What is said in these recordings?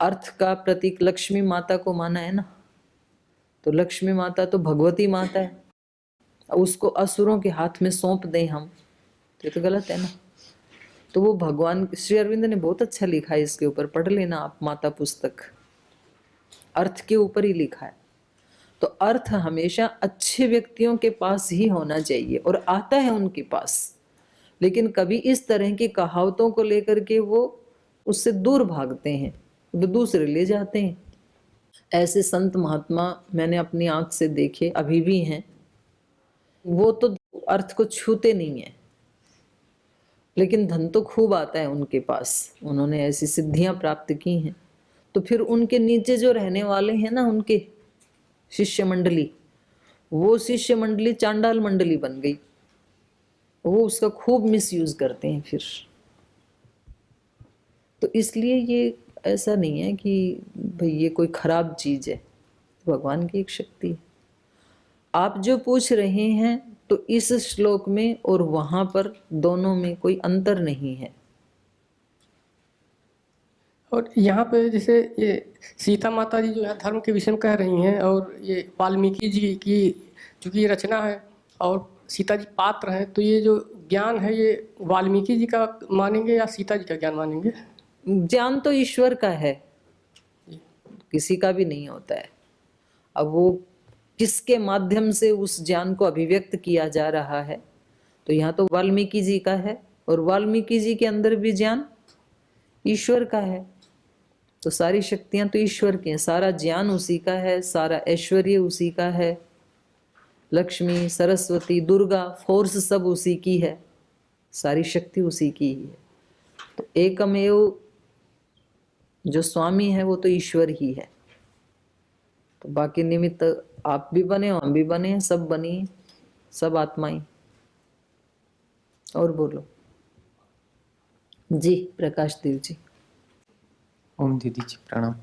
अर्थ का प्रतीक लक्ष्मी माता को माना है ना, तो लक्ष्मी माता तो भगवती माता है, उसको असुरों के हाथ में सौंप दें हम, तो ये तो गलत है ना। तो वो भगवान श्री अरविंद ने बहुत अच्छा लिखा है इसके ऊपर, पढ़ लेना आप माता पुस्तक, अर्थ के ऊपर ही लिखा है। तो अर्थ हमेशा अच्छे व्यक्तियों के पास ही होना चाहिए और आता है उनके पास, लेकिन कभी इस तरह की कहावतों को लेकर के वो उससे दूर भागते हैं, वो दूसरे ले जाते हैं। ऐसे संत महात्मा मैंने अपनी आंख से देखे, अभी भी हैं, वो तो अर्थ को छूते नहीं है, लेकिन धन तो खूब आता है उनके पास, उन्होंने ऐसी सिद्धियां प्राप्त की हैं। तो फिर उनके नीचे जो रहने वाले हैं ना, उनके शिष्य मंडली, वो शिष्य मंडली चांडाल मंडली बन गई, वो उसका खूब मिसयूज करते हैं फिर। तो इसलिए ये ऐसा नहीं है कि भाई ये कोई खराब चीज है, भगवान की एक शक्ति है। आप जो पूछ रहे हैं तो इस श्लोक में और वहां पर दोनों में कोई अंतर नहीं है। और यहाँ पे जैसे ये सीता माता जी जो है धर्म के विषय में कह रही हैं, और ये वाल्मीकि जी की चूँकि ये रचना है और सीता जी पात्र हैं, तो ये जो ज्ञान है ये वाल्मीकि जी का मानेंगे या सीता जी का ज्ञान मानेंगे? ज्ञान तो ईश्वर का है, किसी का भी नहीं होता है। अब वो किसके माध्यम से उस ज्ञान को अभिव्यक्त किया जा रहा है, तो यहाँ तो वाल्मीकि जी का है, और वाल्मीकि जी के अंदर भी ज्ञान ईश्वर का है। तो सारी शक्तियां तो ईश्वर की हैं, सारा ज्ञान उसी का है, सारा ऐश्वर्य उसी का है, लक्ष्मी सरस्वती दुर्गा फोर्स सब उसी की है, सारी शक्ति उसी की ही है। तो एकमेव जो स्वामी है वो तो ईश्वर ही है। तो बाकी निमित्त आप भी बने, हम भी बने, सब बनी, सब आत्माएं। और बोलो जी, प्रकाश देव जी। ओम दीदी जी प्रणाम।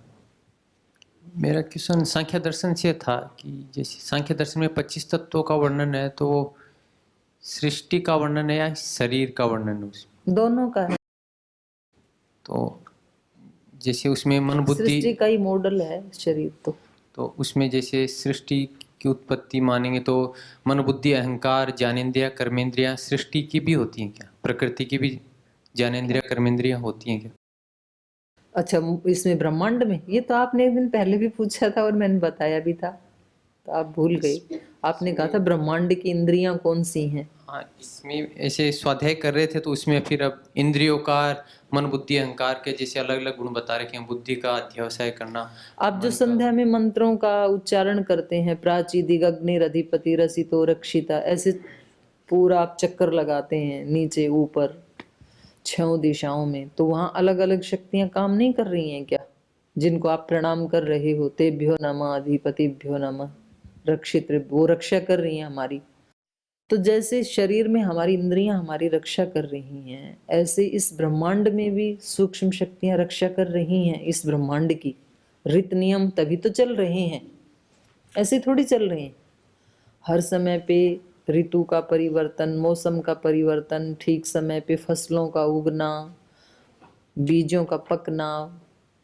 मेरा क्वेश्चन सांख्य दर्शन से था कि जैसे सांख्य दर्शन में 25 तत्वों का वर्णन है, तो वो सृष्टि का वर्णन है या शरीर का वर्णन है उसमें? दोनों का है। तो जैसे उसमें मन बुद्धि, सृष्टि का ही मॉडल है शरीर तो उसमें जैसे सृष्टि की उत्पत्ति मानेंगे तो मन बुद्धि अहंकार ज्ञानेंद्रिया कर्मेंद्रिया सृष्टि की भी होती हैं क्या? प्रकृति की भी ज्ञानेंद्रिया कर्मेंद्रिया होती हैं क्या? अच्छा, इसमें ब्रह्मांड में, ये तो आपने एक दिन पहले भी पूछा था और मैंने बताया भी था, तो आप भूल गए। आपने कहा था ब्रह्मांड की इंद्रियां कौन सी हैं। हाँ, इसमें ऐसे स्वाध्याय कर रहे थे तो उसमें फिर अब इंद्रियों का मन बुद्धि अहंकार के जैसे अलग अलग गुण बता रखे हैं, बुद्धि का अध्यवसाय करना। आप जो संध्या में मंत्रों का उच्चारण करते हैं, प्राची दिगग्नि रधिपति रसितो रक्षिता, ऐसे पूरा आप चक्कर लगाते हैं नीचे ऊपर 6 दिशाओं में, तो वहां अलग अलग शक्तियां काम नहीं कर रही हैं क्या? जिनको आप प्रणाम कर रहे हो, तेभ्यो नमः अधिपतिभ्यो नमः रक्षित, वो रक्षा कर रही हैं हमारी। तो जैसे शरीर में हमारी इंद्रियां हमारी रक्षा कर रही हैं, ऐसे इस ब्रह्मांड में भी सूक्ष्म शक्तियां रक्षा कर रही हैं इस ब्रह्मांड की। रीत नियम तभी तो चल रहे हैं, ऐसे थोड़ी चल रहे हैं। हर समय पे ऋतु का परिवर्तन, मौसम का परिवर्तन, ठीक समय पे फसलों का उगना, बीजों का पकना,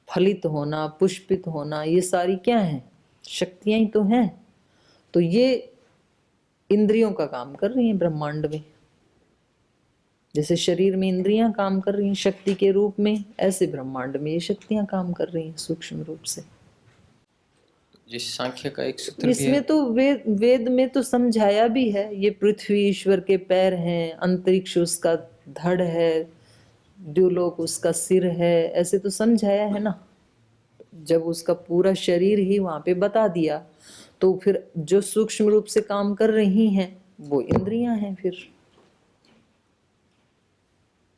फलित होना, पुष्पित होना, ये सारी क्या है? शक्तियां ही तो हैं। तो ये इंद्रियों का काम कर रही हैं ब्रह्मांड में। जैसे शरीर में इंद्रियां काम कर रही हैं शक्ति के रूप में, ऐसे ब्रह्मांड में ये शक्तियां काम कर रही हैं सूक्ष्म रूप से। जिस सांख्य का एक सूत्र भी है, इसमें तो वेद में तो समझाया भी है, ये पृथ्वी ईश्वर के पैर हैं, अंतरिक्ष उसका धड़ है, द्युलोक उसका सिर है, ऐसे तो समझाया है ना। जब उसका पूरा शरीर ही वहां पे बता दिया, तो फिर जो सूक्ष्म रूप से काम कर रही हैं वो इंद्रियां हैं। फिर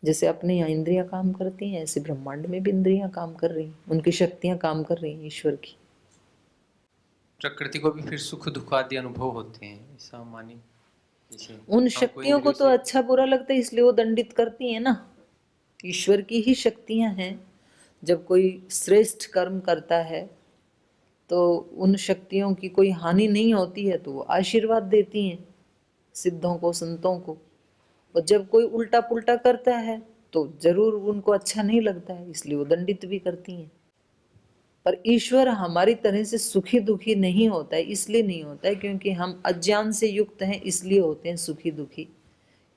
जैसे अपने यहाँ इंद्रियां काम करती हैं, ऐसे ब्रह्मांड में भी इंद्रियां काम कर रही हैं, उनकी शक्तियां काम कर रही हैं ईश्वर की। प्रकृति को भी फिर सुख दुख आदि अनुभव होते हैं, ऐसा माने। उन शक्तियों को तो अच्छा बुरा लगता है, इसलिए वो दंडित करती है ना। ईश्वर की ही शक्तियां हैं। जब कोई श्रेष्ठ कर्म करता है तो उन शक्तियों की कोई हानि नहीं होती है, तो वो आशीर्वाद देती हैं सिद्धों को, संतों को। और जब कोई उल्टा पुल्टा करता है तो जरूर उनको अच्छा नहीं लगता है, इसलिए वो दंडित भी करती हैं। पर ईश्वर हमारी तरह से सुखी दुखी नहीं होता है, इसलिए नहीं होता है क्योंकि हम अज्ञान से युक्त हैं, इसलिए होते हैं सुखी दुखी।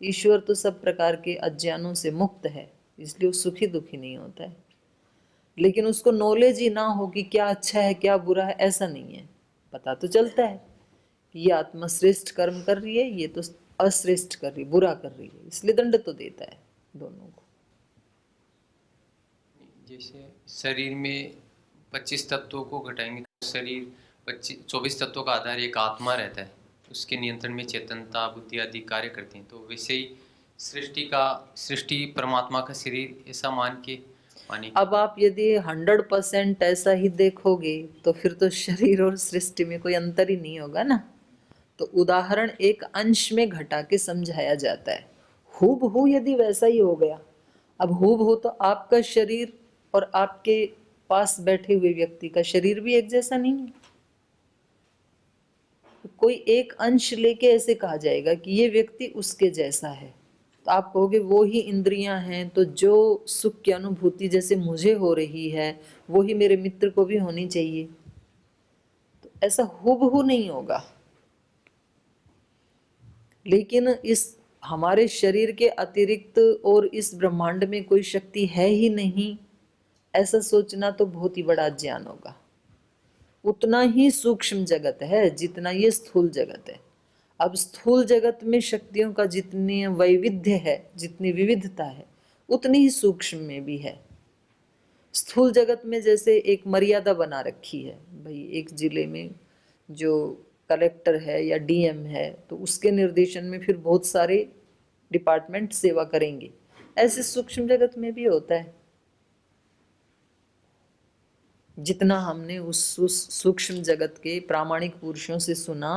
ईश्वर तो सब प्रकार के अज्ञानों से मुक्त है, इसलिए वो सुखी दुखी नहीं होता है। लेकिन उसको नॉलेज ही ना हो कि क्या अच्छा है क्या बुरा है, ऐसा नहीं है। पता तो चलता है कि ये आत्मा श्रेष्ठ कर्म कर रही है, ये तो अश्रेष्ठ कर रही है, बुरा कर रही है, इसलिए दंड तो देता है दोनों को। जैसे शरीर में 25 तत्वों को घटाएंगे तो शरीर 24 तत्वों का आधार एक आत्मा रहता है, उसके नियंत्रण में चेतनता बुद्धि आदि कार्य करती हैं। तो वैसे ही सृष्टि परमात्मा का शरीर ऐसा माने। अब आप यदि 100% ऐसा ही देखोगे तो फिर तो शरीर और सृष्टि में कोई अंतर ही नहीं होगा ना। तो उदाहरण एक अंश में घटा के समझाया जाता है, हूबहू यदि वैसा ही हो गया। अब हूबहू तो आपका शरीर और आपके पास बैठे हुए व्यक्ति का शरीर भी एक जैसा नहीं है। तो कोई एक अंश लेके ऐसे कहा जाएगा कि ये व्यक्ति उसके जैसा है, तो आप कहोगे वो ही इंद्रियां हैं, तो जो सुख की अनुभूति जैसे मुझे हो रही है वो ही मेरे मित्र को भी होनी चाहिए। तो ऐसा हूबहू नहीं होगा। लेकिन इस हमारे शरीर के अतिरिक्त और इस ब्रह्मांड में कोई शक्ति है ही नहीं, ऐसा सोचना तो बहुत ही बड़ा ज्ञान होगा। उतना ही सूक्ष्म जगत है जितना ये स्थूल जगत है। अब स्थूल जगत में शक्तियों का जितनी वैविध्य है, जितनी विविधता है, उतनी ही सूक्ष्म में भी है। स्थूल जगत में जैसे एक मर्यादा बना रखी है, भाई एक जिले में जो कलेक्टर है या डीएम है तो उसके निर्देशन में फिर बहुत सारे डिपार्टमेंट सेवा करेंगे, ऐसे सूक्ष्म जगत में भी होता है। जितना हमने उस सूक्ष्म जगत के प्रामाणिक पुरुषों से सुना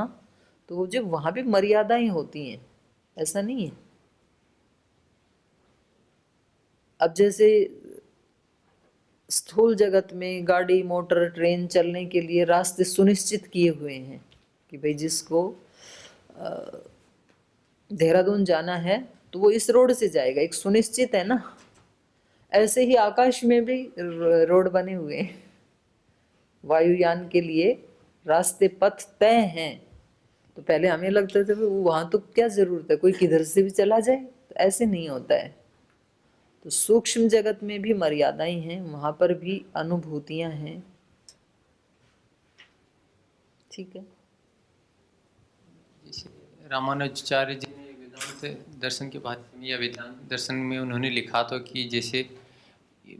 तो वो जो वहां भी मर्यादाएं होती हैं, ऐसा नहीं है। अब जैसे स्थूल जगत में गाड़ी मोटर ट्रेन चलने के लिए रास्ते सुनिश्चित किए हुए हैं कि भाई जिसको देहरादून जाना है तो वो इस रोड से जाएगा, एक सुनिश्चित है ना। ऐसे ही आकाश में भी रोड बने हुए हैं, वायुयान के लिए रास्ते पथ तय हैं। तो पहले हमें लगता था वहां तो क्या जरूरत है, कोई किधर से भी चला जाए, तो ऐसे नहीं होता है। तो सूक्ष्म जगत में भी मर्यादाएं हैं, वहां पर भी अनुभूतियां हैं। ठीक है। जैसे रामानुजाचार्य जी ने वेदांत दर्शन के बारे में या वेदांत दर्शन में उन्होंने लिखा तो कि जैसे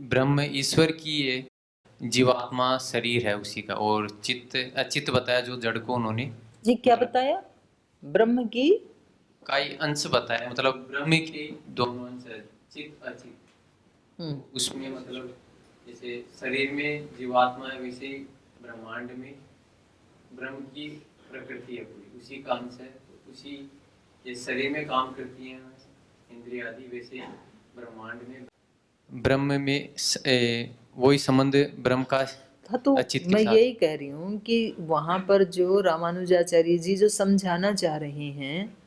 ब्रह्म ईश्वर की ये जीवात्मा शरीर है उसी का, और चित्त अचित्त बताया जो जड़ को उन्होंने जी क्या बताया, ब्रह्म की कई अंश बताया, मतलब ब्रह्म के दोनों अंश है, चित्त अचित्त। उसमें मतलब जैसे शरीर में जीवात्मा है वैसे ही ब्रह्मांड में ब्रह्म की प्रकृति है पूरी, उसी का अंश है। उसी ये शरीर में काम करती हैं इंद्रिय आदि, वैसे ब्रह्मांड में ब्रह्म में वही संबंध ब्रह्म का। तो मैं यही कह रही हूँ कि वहां पर जो रामानुजाचार्य जी जो समझाना चाह रहे हैं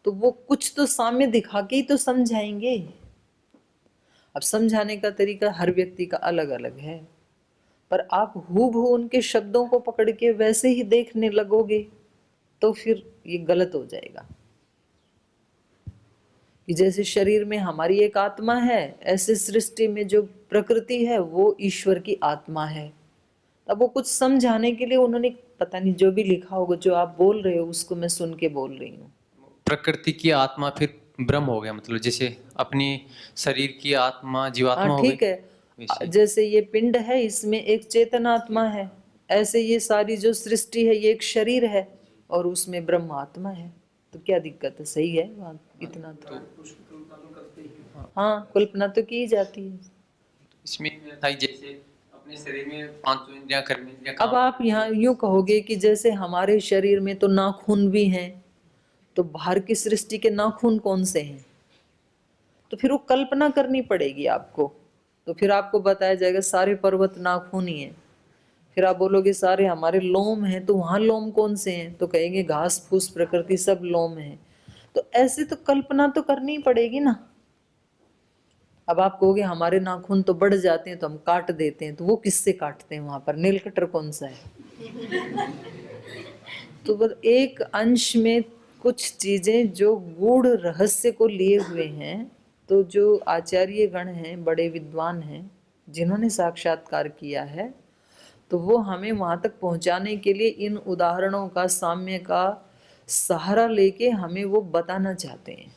तो वो कुछ तो साम्य दिखा के ही तो समझाएंगे। अब समझाने का तरीका हर व्यक्ति का अलग अलग है, पर आप हूबहू उनके शब्दों को पकड़ के वैसे ही देखने लगोगे तो फिर ये गलत हो जाएगा। कि जैसे शरीर में हमारी एक आत्मा है, ऐसे सृष्टि में जो प्रकृति है वो ईश्वर की आत्मा है। अब वो कुछ समझाने के लिए उन्होंने पता नहीं जो भी लिखा होगा, जो आप बोल रहे हो उसको मैं सुन के बोल रही हूँ। प्रकृति की आत्मा फिर ब्रह्म हो गया, मतलब जैसे अपनी शरीर की आत्मा जीवात्मा हो गई। ठीक है, जैसे ये पिंड है इसमें एक चेतन आत्मा है, ऐसे ये सारी जो सृष्टि है ये एक शरीर है और उसमें ब्रह्म आत्मा है। तो क्या दिक्कत है, सही है वहाँ इतना तो। हाँ कल्पना तो की जाती है इसमें था जैसे अपने शरीर में 5 इंद्रियां कर्मेंद्रियां। अब आप यहाँ यूं कहोगे कि जैसे हमारे शरीर में तो नाखून भी हैं, तो बाहर की सृष्टि के नाखून कौन से हैं, तो फिर वो कल्पना करनी पड़ेगी आपको। तो फिर आपको बताया जाएगा सारे पर्वत नाखून ही हैं। फिर आप बोलोगे सारे हमारे लोम हैं, तो वहां लोम कौन से हैं, तो कहेंगे घास फूस प्रकृति सब लोम है। तो ऐसे तो कल्पना तो करनी पड़ेगी ना। अब आप कहोगे हमारे नाखून तो बढ़ जाते हैं तो हम काट देते हैं, तो वो किससे काटते हैं? वहां पर नेल कटर कौन सा है? तो बस एक अंश में कुछ चीजें जो गूढ़ रहस्य को लिए हुए हैं, तो जो आचार्य गण हैं, बड़े विद्वान हैं, जिन्होंने साक्षात्कार किया है, तो वो हमें वहां तक पहुंचाने के लिए इन उदाहरणों का, साम्य का सहारा लेके हमें वो बताना चाहते हैं।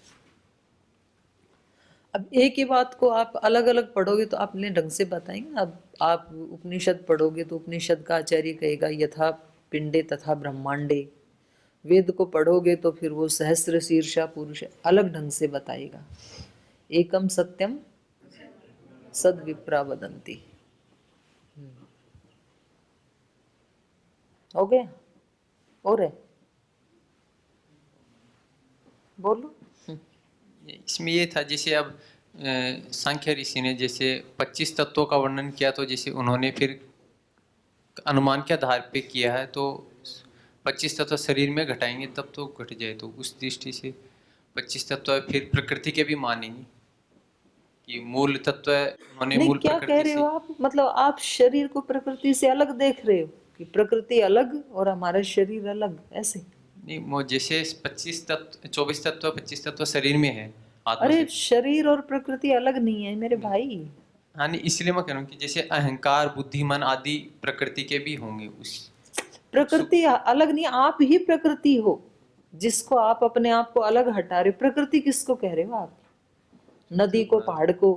अब एक ही बात को आप अलग अलग पढ़ोगे तो आप अपने ढंग से बताएंगे। अब आप उपनिषद पढ़ोगे तो उपनिषद का आचार्य कहेगा यथा पिंडे तथा ब्रह्मांडे। वेद को पढ़ोगे तो फिर वो सहस्र शीर्षा पुरुष अलग ढंग से बताएगा। एकम सत्यम सद विप्रा वदंती। हो गया? और है? बोलो। इसमें ये था जैसे अब सांख्य ऋषि ने जैसे 25 तत्वों का वर्णन किया, तो जैसे उन्होंने फिर अनुमान के आधार पे किया है, तो 25 तत्व शरीर में घटाएंगे तब तो घट जाए, तो उस दृष्टि से 25 तत्व फिर प्रकृति के भी मानेंगे कि मूल तत्व उन्होंने नहीं, मूल क्या कह प्रकृति रहे से। हो आप? मतलब आप शरीर को प्रकृति से अलग देख रहे हो कि प्रकृति अलग और हमारा शरीर अलग, ऐसे? नहीं, वो जैसे 25 तत्व 24 तत्व 25 तत्व शरीर में है आत्मा अरे से। शरीर और प्रकृति अलग नहीं है मेरे भाई। हाँ नहीं, इसलिए मैं कह रहा हूँ कि जैसे अहंकार बुद्धि मन आदि प्रकृति के भी होंगे उस प्रकृति अलग नहीं, आप ही प्रकृति हो। जिसको आप अपने आप को अलग हटा रहे हो, प्रकृति किसको कह रहे हो आप? नदी को, पहाड़ को?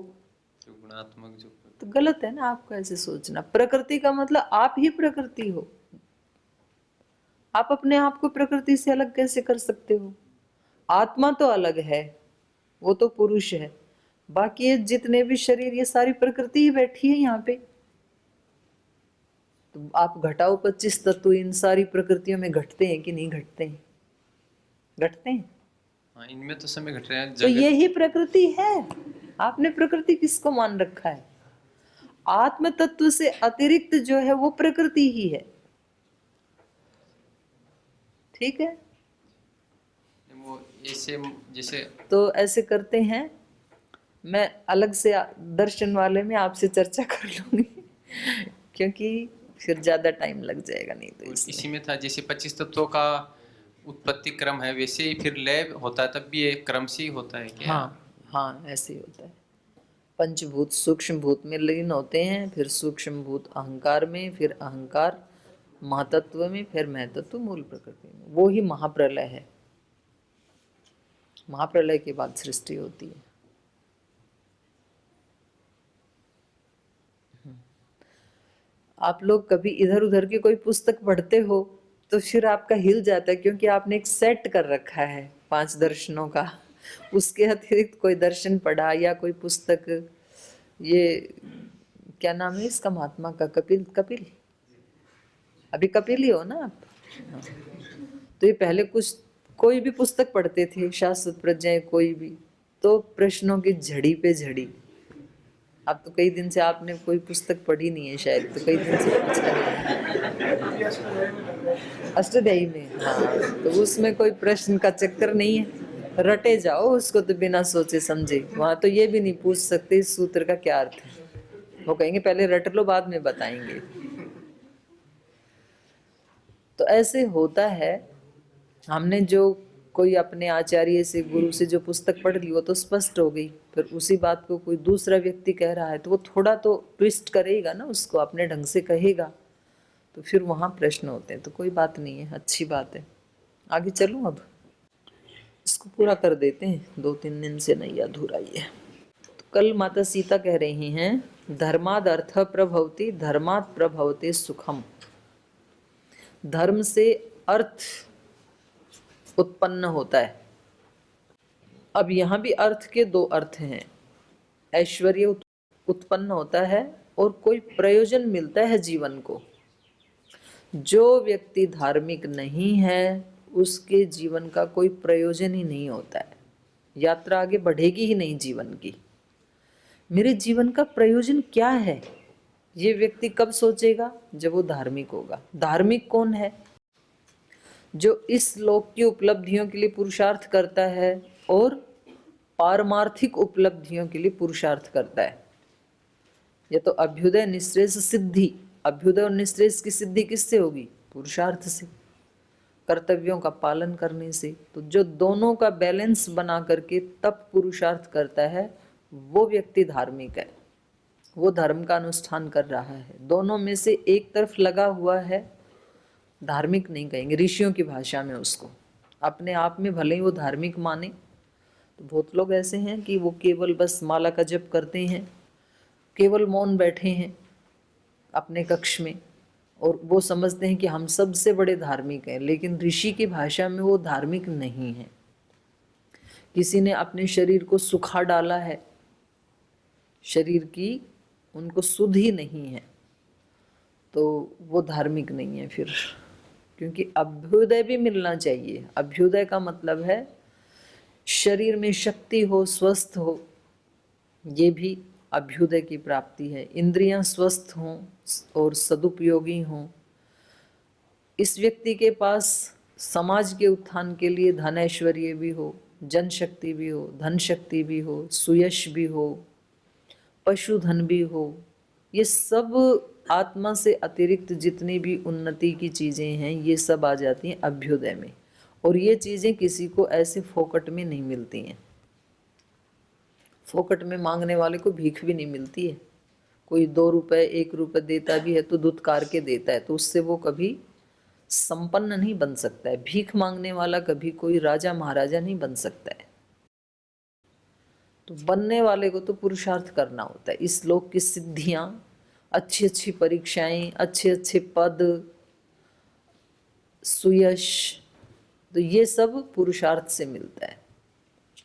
जो गुणात्मक जो तो गलत है ना आपको ऐसे सोचना। प्रकृति का मतलब आप ही प्रकृति हो। आप अपने आप को प्रकृति से अलग कैसे कर सकते हो? आत्मा तो अलग है, वो तो पुरुष है। बाकी ये जितने भी शरीर, ये सारी प्रकृति ही बैठी है यहाँ पे। तो आप घटाओ 25 तत्व, इन सारी प्रकृतियों में घटते हैं कि नहीं घटते हैं? घटते हैं। हाँ, इनमें तो समय घट रहे हैं तो जगत। यही प्रकृति है। आपने प्रकृति किसको मान रखा है? आत्म तत्व से अतिरिक्त जो है वो प्रकृति ही है। ठीक है? वो ऐसे जैसे तो ऐसे करते हैं, मैं अलग से दर्शन वाले में आपसे चर्चा कर लूंगी क्योंकि फिर ज्यादा टाइम लग जाएगा नहीं तो इसमें। इसी में था जैसे 25 तत्वों का उत्पत्ति क्रम है, वैसे ही फिर लय होता है तब भी एक क्रम से ही होता है क्या? हाँ ऐसे ही होता है। पंचभूत सूक्ष्म भूत में लीन होते हैं, फिर सूक्ष्म भूत अहंकार में, फिर अहंकार महातत्व में, फिर महतत्व मूल प्रकृति में। वो ही महाप्रलय है। महाप्रलय के बाद सृष्टि होती है। आप लोग कभी इधर उधर की कोई पुस्तक पढ़ते हो तो फिर आपका हिल जाता है, क्योंकि आपने एक सेट कर रखा है 5 दर्शनों का। उसके अतिरिक्त कोई दर्शन पढ़ा या कोई पुस्तक, ये क्या नाम है इसका महात्मा का? कपिल। कपिल अभी कपिल ही हो ना आप? हाँ। तो ये पहले कुछ कोई भी पुस्तक पढ़ते थे, शाश्वत प्रज्ञाएं कोई भी, तो प्रश्नों की झड़ी पे झड़ी। अब तो कई दिन से आपने कोई पुस्तक पढ़ी नहीं है शायद, तो कई दिन से अष्टध्यायी में। हाँ, तो उसमें कोई प्रश्न का चक्कर नहीं है, रटे जाओ उसको तो बिना सोचे समझे। वहां तो ये भी नहीं पूछ सकते इस सूत्र का क्या अर्थ है, वो कहेंगे पहले रट लो बाद में बताएंगे। तो ऐसे होता है। हमने जो कोई अपने आचार्य से, गुरु से जो पुस्तक पढ़ ली वो तो स्पष्ट हो गई, फिर उसी बात को कोई दूसरा व्यक्ति कह रहा है तो वो थोड़ा तो ट्विस्ट करेगा ना, उसको अपने ढंग से कहेगा, तो फिर वहाँ प्रश्न होते हैं। तो कोई बात नहीं है, अच्छी बात है। आगे चलूँ? अब इसको पूरा कर देते हैं, 2-3 दिन से नहीं अधूरा ही है। तो कल माता सीता कह रही हैं धर्माद अर्थ प्रभवति धर्मात् प्रभवते सुखम। धर्म से अर्थ उत्पन्न होता है। अब यहाँ भी अर्थ के 2 अर्थ हैं। ऐश्वर्य उत्पन्न होता है और कोई प्रयोजन मिलता है जीवन को। जो व्यक्ति धार्मिक नहीं है उसके जीवन का कोई प्रयोजन ही नहीं होता है, यात्रा आगे बढ़ेगी ही नहीं जीवन की। मेरे जीवन का प्रयोजन क्या है ये व्यक्ति कब सोचेगा? जब वो धार्मिक होगा। धार्मिक कौन है? जो इस लोक की उपलब्धियों के लिए पुरुषार्थ करता है और पारमार्थिक उपलब्धियों के लिए पुरुषार्थ करता है। ये तो अभ्युदय निःश्रेयस सिद्धि, अभ्युदय और निःश्रेयस की सिद्धि किससे होगी? पुरुषार्थ से, कर्तव्यों का पालन करने से। तो जो दोनों का बैलेंस बना करके तब पुरुषार्थ करता है, वो व्यक्ति धार्मिक है, वो धर्म का अनुष्ठान कर रहा है। दोनों में से एक तरफ लगा हुआ है, धार्मिक नहीं कहेंगे ऋषियों की भाषा में उसको। अपने आप में भले ही वो धार्मिक माने, तो बहुत लोग ऐसे हैं कि वो केवल बस माला का जप करते हैं, केवल मौन बैठे हैं अपने कक्ष में, और वो समझते हैं कि हम सबसे बड़े धार्मिक हैं, लेकिन ऋषि की भाषा में वो धार्मिक नहीं है। किसी ने अपने शरीर को सुखा डाला है, शरीर की उनको सुध ही नहीं है, तो वो धार्मिक नहीं है फिर। क्योंकि अभ्युदय भी मिलना चाहिए। अभ्युदय का मतलब है शरीर में शक्ति हो, स्वस्थ हो, ये भी अभ्युदय की प्राप्ति है। इंद्रियां स्वस्थ हों और सदुपयोगी हों। इस व्यक्ति के पास समाज के उत्थान के लिए धन ऐश्वर्य भी हो, जनशक्ति भी हो, धन शक्ति भी हो, सुयश भी हो, पशुधन भी हो। ये सब आत्मा से अतिरिक्त जितनी भी उन्नति की चीज़ें हैं, ये सब आ जाती हैं अभ्युदय में। और ये चीज़ें किसी को ऐसे फोकट में नहीं मिलती हैं। फोकट में मांगने वाले को भीख भी नहीं मिलती है। कोई 2 रुपए 1 रुपए देता भी है तो दुत्कार के देता है, तो उससे वो कभी संपन्न नहीं बन सकता है। भीख मांगने वाला कभी कोई राजा महाराजा नहीं बन सकता है। तो बनने वाले को तो पुरुषार्थ करना होता है। इस लोक की सिद्धियां, अच्छी अच्छी परीक्षाएं, अच्छे अच्छे पद, सुयश, तो ये सब पुरुषार्थ से मिलता है।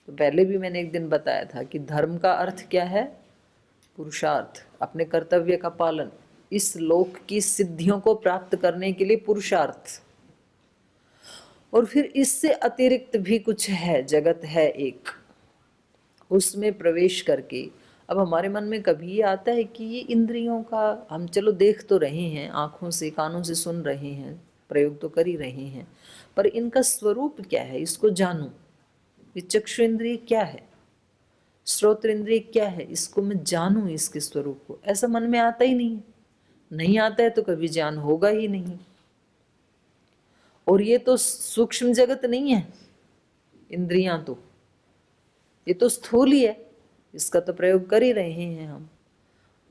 तो पहले भी मैंने एक दिन बताया था कि धर्म का अर्थ क्या है? पुरुषार्थ, अपने कर्तव्य का पालन, इस लोक की सिद्धियों को प्राप्त करने के लिए पुरुषार्थ। और फिर इससे अतिरिक्त भी कुछ है, जगत है एक, उसमें प्रवेश करके अब हमारे मन में कभी ये आता है कि ये इंद्रियों का, हम चलो देख तो रहे हैं, आँखों से कानों से सुन रहे हैं, प्रयोग तो कर ही रहे हैं, पर इनका स्वरूप क्या है, इसको जानूं। ये चक्षु इंद्रिय क्या है, श्रोत्र इंद्रिय क्या है, इसको मैं जानूं, इसके स्वरूप को। ऐसा मन में आता ही नहीं है। नहीं आता है तो कभी ज्ञान होगा ही नहीं। और ये तो सूक्ष्म जगत नहीं है, इंद्रियां तो, ये तो स्थूल ही है, इसका तो प्रयोग कर ही रहे हैं हम।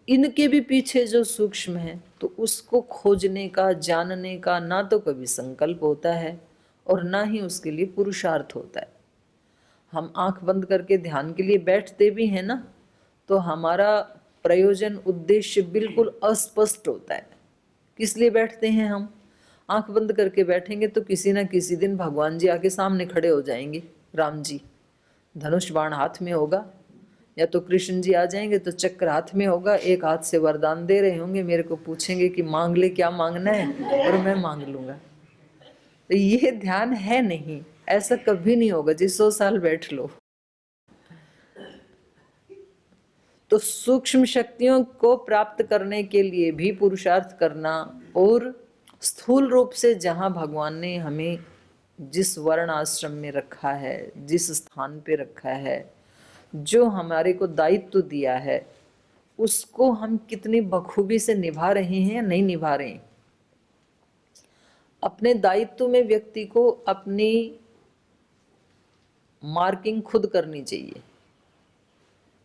इनके भी पीछे जो सूक्ष्म है, तो उसको खोजने का, जानने का ना तो कभी संकल्प होता है और ना ही उसके लिए पुरुषार्थ होता है। हम आंख बंद करके ध्यान के लिए बैठते भी हैं ना, तो हमारा प्रयोजन, उद्देश्य बिल्कुल अस्पष्ट होता है। किस लिए बैठते हैं हम? आंख बंद करके बैठेंगे तो किसी ना किसी दिन भगवान जी आके सामने खड़े हो जाएंगे, राम जी, धनुष बाण हाथ में होगा, या तो कृष्ण जी आ जाएंगे तो चक्र हाथ में होगा, एक हाथ से वरदान दे रहे होंगे, मेरे को पूछेंगे कि मांग ले, क्या मांगना है, और मैं मांग लूंगा। तो ये ध्यान है नहीं, ऐसा कभी नहीं होगा जी, 100 साल बैठ लो। तो सूक्ष्म शक्तियों को प्राप्त करने के लिए भी पुरुषार्थ करना, और स्थूल रूप से जहाँ भगवान ने हमें जिस वर्ण आश्रम में रखा है, जिस स्थान पे रखा है, जो हमारे को दायित्व दिया है, उसको हम कितनी बखूबी से निभा रहे हैं या नहीं निभा रहे हैं। अपने दायित्व में व्यक्ति को अपनी मार्किंग खुद करनी चाहिए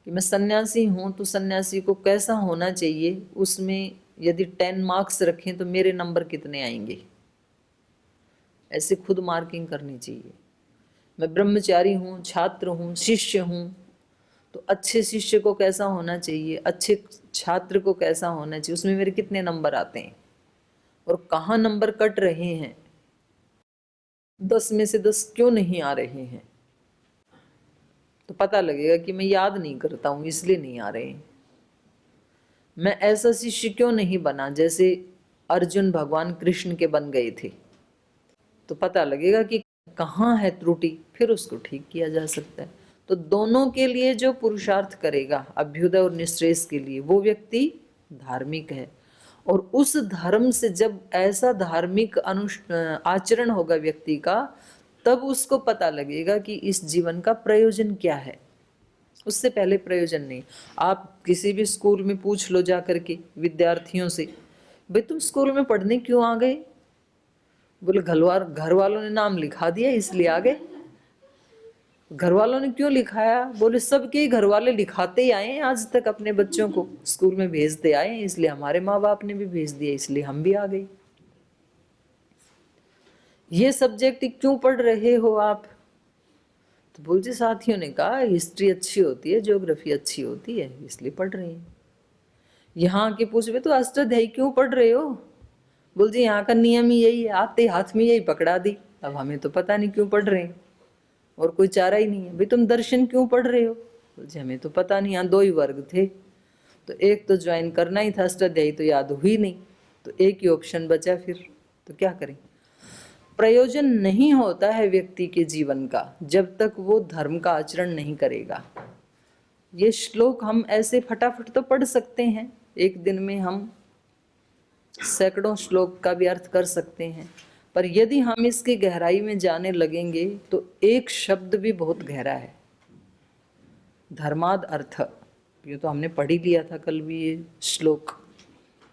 कि मैं सन्यासी हूं तो सन्यासी को कैसा होना चाहिए, उसमें यदि 10 मार्क्स रखें तो मेरे नंबर कितने आएंगे, ऐसे खुद मार्किंग करनी चाहिए। मैं ब्रह्मचारी हूँ, छात्र हूँ, शिष्य हूँ, तो अच्छे शिष्य को कैसा होना चाहिए, अच्छे छात्र को कैसा होना चाहिए, उसमें मेरे कितने नंबर आते हैं और कहाँ नंबर कट रहे हैं, 10 में से 10 क्यों नहीं आ रहे हैं, तो पता लगेगा कि मैं याद नहीं करता हूँ इसलिए नहीं आ रहे हैं। मैं ऐसा शिष्य क्यों नहीं बना जैसे अर्जुन भगवान कृष्ण के बन गए थे, तो पता लगेगा कि कहाँ है त्रुटि, फिर उसको ठीक किया जा सकता है। तो दोनों के लिए जो पुरुषार्थ करेगा अभ्युदय और निःश्रेयस के लिए, वो व्यक्ति धार्मिक है। और उस धर्म से जब ऐसा धार्मिक आचरण होगा व्यक्ति का, तब उसको पता लगेगा कि इस जीवन का प्रयोजन क्या है। उससे पहले प्रयोजन नहीं। आप किसी भी स्कूल में पूछ लो जा करके विद्यार्थियों से, भाई तुम स्कूल में पढ़ने क्यों आ गए? बोले घर वालों ने नाम लिखा दिया इसलिए आ गए। घर वालों ने क्यों लिखाया? बोले सबके घर वाले लिखाते ही आए हैं आज तक, अपने बच्चों को स्कूल में भेजते आए हैं, इसलिए हमारे माँ बाप ने भी भेज दिया, इसलिए हम भी आ गए। ये सब्जेक्ट क्यों पढ़ रहे हो आप? तो बोलते साथियों ने कहा हिस्ट्री अच्छी होती है, ज्योग्राफी अच्छी होती है, इसलिए पढ़ रहे हैं। यहाँ के पूछे तो अष्टाध्यायी क्यों पढ़ रहे हो? बोल जी यहाँ का नियम ही यही है, आते हाथ में यही पकड़ा दी, अब हमें तो पता नहीं क्यों पढ़ रहे हैं और कोई चारा ही नहीं है। भाई तुम दर्शन क्यों पढ़ रहे हो? बोल जी हमें तो पता नहीं, यहाँ 2 ही वर्ग थे तो एक तो ज्वाइन करना ही था, अष्टाध्यायी तो याद हुई नहीं, तो एक ही ऑप्शन बचा, फिर तो क्या करें। प्रयोजन नहीं होता है व्यक्ति के जीवन का जब तक वो धर्म का आचरण नहीं करेगा। ये श्लोक हम ऐसे फटाफट तो पढ़ सकते हैं, एक दिन में हम सैकड़ों श्लोक का भी अर्थ कर सकते हैं, पर यदि हम इसकी गहराई में जाने लगेंगे तो एक शब्द भी बहुत गहरा है, धर्माद अर्थ। ये तो हमने पढ़ ही लिया था कल भी ये श्लोक।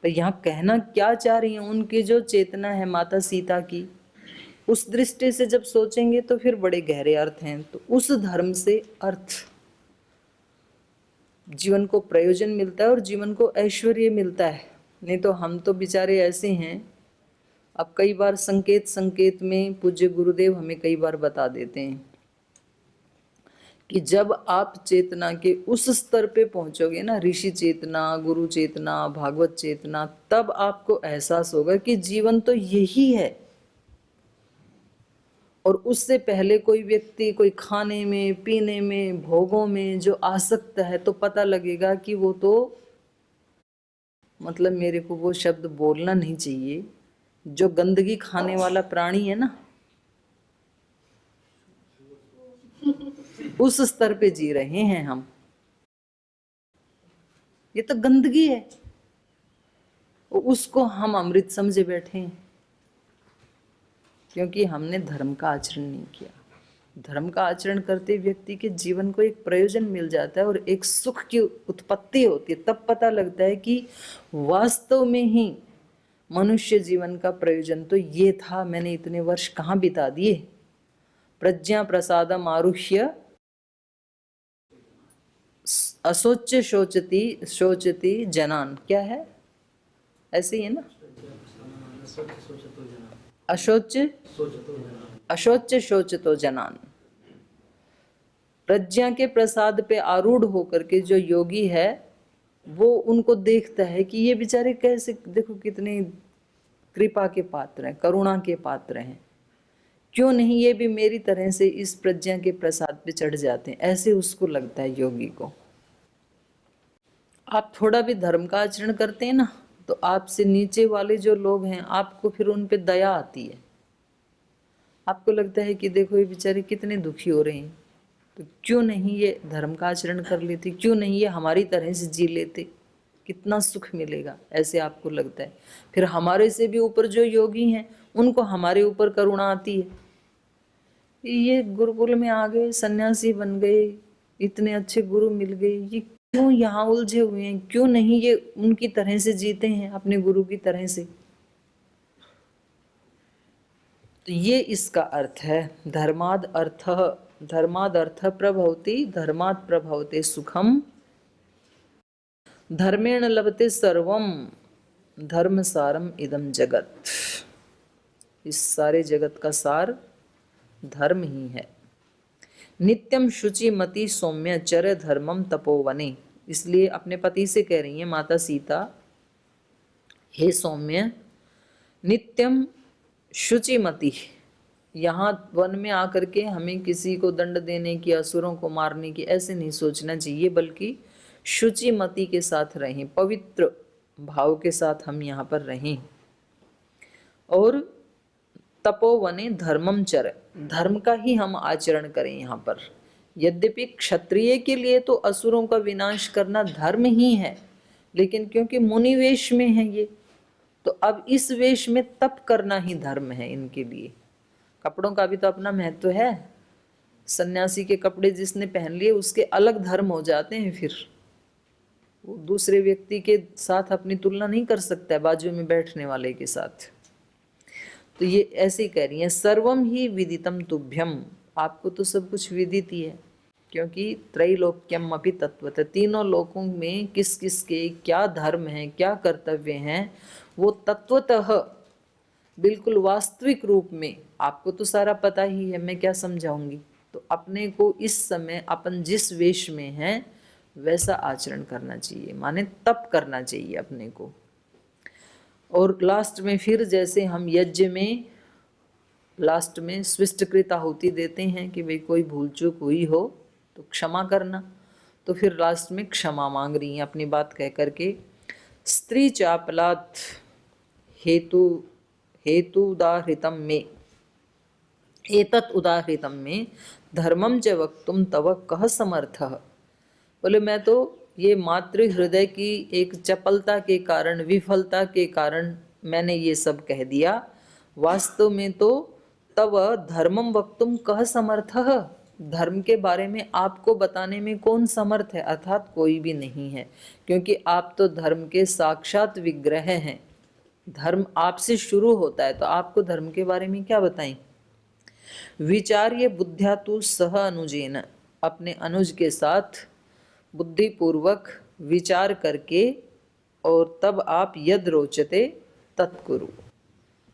तो यहाँ कहना क्या चाह रही हैं, उनकी जो चेतना है माता सीता की, उस दृष्टि से जब सोचेंगे तो फिर बड़े गहरे अर्थ हैं। तो उस धर्म से अर्थ, जीवन को प्रयोजन मिलता है और जीवन को ऐश्वर्य मिलता है। नहीं तो हम तो बेचारे ऐसे हैं, अब कई बार संकेत में पूज्य गुरुदेव हमें कई बार बता देते हैं कि जब आप चेतना के उस स्तर पे पहुंचोगे ना, ऋषि चेतना, गुरु चेतना, भागवत चेतना, तब आपको एहसास होगा कि जीवन तो यही है। और उससे पहले कोई व्यक्ति कोई खाने में, पीने में, भोगों में जो आसक्त है तो पता लगेगा कि वो तो, मतलब मेरे को वो शब्द बोलना नहीं चाहिए, जो गंदगी खाने वाला प्राणी है ना, उस स्तर पे जी रहे हैं हम। ये तो गंदगी है, उसको हम अमृत समझे बैठे हैं क्योंकि हमने धर्म का आचरण नहीं किया। धर्म का आचरण करते व्यक्ति के जीवन को एक प्रयोजन मिल जाता है और एक सुख की उत्पत्ति होती है। तब पता लगता है कि वास्तव में ही मनुष्य जीवन का प्रयोजन तो ये था, मैंने इतने वर्ष कहाँ बिता दिए। प्रज्ञा प्रसादम आरुह्य अशोच्य शोचती जनान, क्या है ऐसे ही है ना, अशोच्य शोचतो जनान। प्रज्ञा के प्रसाद पे आरूढ़ होकर के जो योगी है वो उनको देखता है कि ये बेचारे कैसे, देखो कितने कृपा के पात्र हैं, करुणा के पात्र हैं, क्यों नहीं ये भी मेरी तरह से इस प्रज्ञा के प्रसाद पे चढ़ जाते हैं, ऐसे उसको लगता है योगी को। आप थोड़ा भी धर्म का आचरण करते हैं ना तो आपसे नीचे वाले जो लोग हैं आपको फिर उन पे दया आती है। आपको लगता है कि देखो ये बेचारे कितने दुखी हो रहे हैं, तो क्यों नहीं ये धर्म का आचरण कर लेते, क्यों नहीं ये हमारी तरह से जी लेते, कितना सुख मिलेगा, ऐसे आपको लगता है। फिर हमारे से भी ऊपर जो योगी हैं उनको हमारे ऊपर करुणा आती है, ये गुरुकुल में आ गए, सन्यासी बन गए, इतने अच्छे गुरु मिल गए, ये क्यों यहाँ उलझे हुए हैं, क्यों नहीं ये उनकी तरह से जीते हैं, अपने गुरु की तरह से। तो ये इसका अर्थ है, धर्माद अर्थ प्रभवति, धर्मात् प्रभवते सुखम, धर्मेण लभते सर्वम, धर्म सारम इदम जगत। इस सारे जगत का सार धर्म ही है। नित्यम शुचि मति सौम्य चर धर्मम तपोवने, इसलिए अपने पति से कह रही हैं माता सीता, हे सौम्य नित्यम शुचिमति, यहाँ वन में आकर के हमें किसी को दंड देने की, असुरों को मारने की ऐसे नहीं सोचना चाहिए, बल्कि शुचिमति के साथ रहें, पवित्र भाव के साथ हम यहाँ पर रहें। और तपोवने धर्मम चर, धर्म का ही हम आचरण करें यहाँ पर। यद्यपि क्षत्रिय के लिए तो असुरों का विनाश करना धर्म ही है, लेकिन क्योंकि मुनि वेश में है ये, तो अब इस वेश में तप करना ही धर्म है इनके लिए। कपड़ों का भी तो अपना महत्व है, सन्यासी के कपड़े जिसने पहन लिए उसके अलग धर्म हो जाते हैं, फिर वो दूसरे व्यक्ति के साथ अपनी तुलना नहीं कर सकता है बाजू में बैठने वाले के साथ। तो ये ऐसे ही कह रही हैं, सर्वम ही विदितम तुभ्यम, आपको तो सब कुछ विदित ही है, क्योंकि त्रैलोक्यम अपि तत्वतः, तीनों लोकों में किस किस के क्या धर्म हैं, क्या कर्तव्य हैं, वो तत्वतः बिल्कुल वास्तविक रूप में आपको तो सारा पता ही है, मैं क्या समझाऊंगी। तो अपने को इस समय अपन जिस वेश में हैं वैसा आचरण करना चाहिए, माने तप करना चाहिए अपने को। और लास्ट में फिर जैसे हम यज्ञ में लास्ट में स्विष्टकृत आहुति देते हैं कि भाई कोई भूल चूक हुई हो तो क्षमा करना, तो फिर लास्ट में क्षमा मांग रही हैं अपनी बात कह करके। स्त्री चापलात हेतु उदाहृतम में, एतत् उदाहृतम में धर्मम च वक्तुम तव कह समर्थः। बोले मैं तो ये मातृ हृदय की एक चपलता के कारण, विफलता के कारण मैंने ये सब कह दिया, वास्तव में तो तव धर्मम वक्तुम कह समर्थः, धर्म के बारे में आपको बताने में कौन समर्थ है, अर्थात कोई भी नहीं है, क्योंकि आप तो धर्म के साक्षात विग्रह हैं। धर्म आपसे शुरू होता है, तो आपको धर्म के बारे में क्या बताएं। विचार्य बुद्ध्या तु सह अनुजेन, अपने अनुज के साथ बुद्धिपूर्वक विचार करके और तब आप यद रोचते तत्कुरु,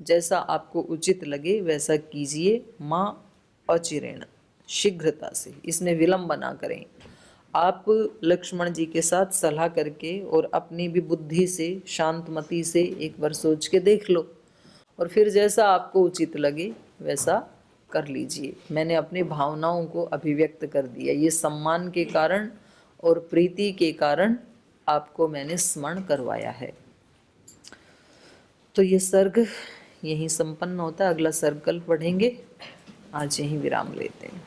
जैसा आपको उचित लगे वैसा कीजिए। माँ अचिरेण, शीघ्रता से, इसमें विलंब ना करें। आप लक्ष्मण जी के साथ सलाह करके और अपनी भी बुद्धि से, शांतमति से एक बार सोच के देख लो, और फिर जैसा आपको उचित लगे वैसा कर लीजिए। मैंने अपनी भावनाओं को अभिव्यक्त कर दिया, ये सम्मान के कारण और प्रीति के कारण आपको मैंने स्मरण करवाया है। तो ये सर्ग यहीं संपन्न होता है, अगला सर्ग कल पढ़ेंगे। आज यहीं विराम लेते हैं।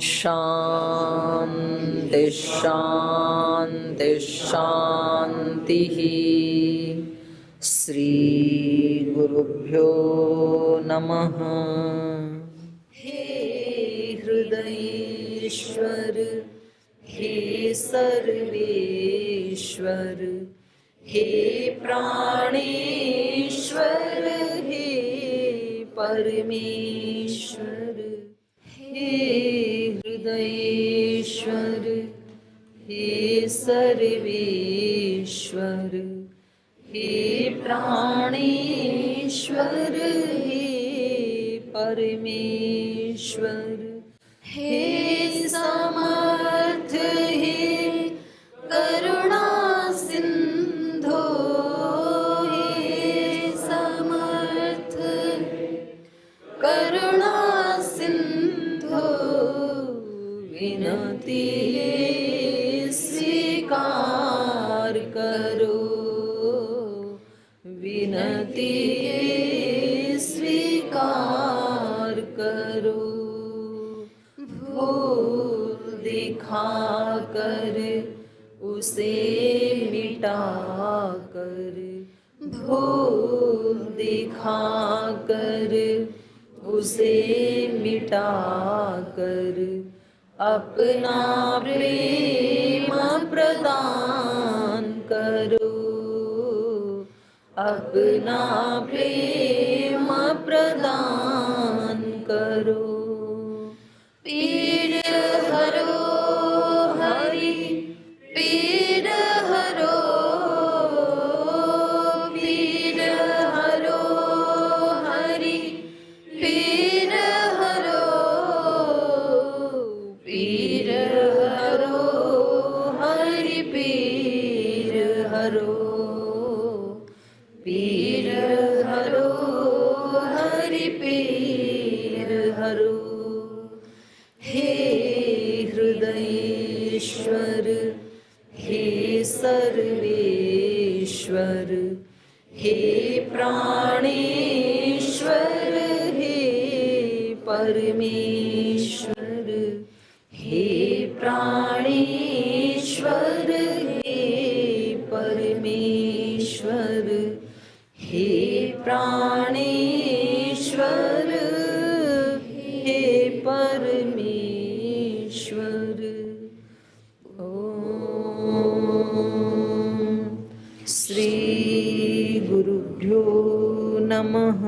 शांति शांति शांति। श्री गुरुभ्यो नमः। हे हृदयेश्वर, हे सर्वेश्वर, हे प्राणेश्वर, हे परमेश्वर, हे हृदयेश्वर, हे सर्वेश्वर, हे प्राणेश्वर, हे परमेश्वर, हे समर्थ, हे करुणा सिंधो, हे समर्थ करुणा सिंधो, विनती स्वीकार करो, विनती स्वीकार करो। भूल दिखा कर उसे मिटा कर, भूल दिखा कर उसे मिटा कर, अपना प्रेम प्रदान करो, अपना प्रेम प्रदान करो। पीर हरो हरि, पीर हरो, पीर हरो हरि, पीर हरो, पीर हरो हरि, पीर हरो, पीर हरो हरि, पीर हरो। हे हृदयेश्वर, हे सर्वेश्वर, हे प्राणेश्वर, हे परमेश्वर, हे प्राणेश्वर, प्राणेश्वर हे परमेश्वर। ओम श्री गुरुभ्यो नमः।